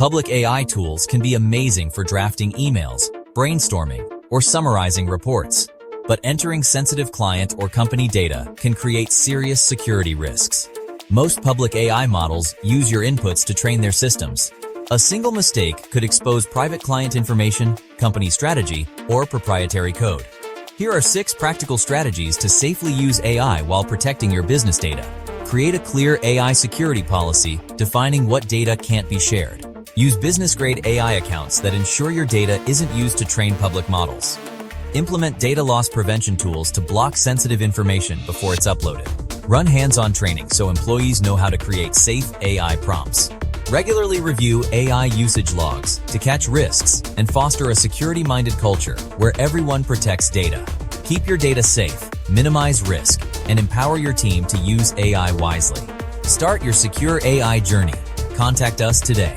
Public AI tools can be amazing for drafting emails, brainstorming, or summarizing reports. But entering sensitive client or company data can create serious security risks. Most public AI models use your inputs to train their systems. A single mistake could expose private client information, company strategy, or proprietary code. Here are 6 practical strategies to safely use AI while protecting your business data. Create a clear AI security policy defining what data can't be shared. Use business-grade AI accounts that ensure your data isn't used to train public models. Implement data loss prevention tools to block sensitive information before it's uploaded. Run hands-on training so employees know how to create safe AI prompts. Regularly review AI usage logs to catch risks and foster a security-minded culture where everyone protects data. Keep your data safe, minimize risk, and empower your team to use AI wisely. Start your secure AI journey. Contact us today.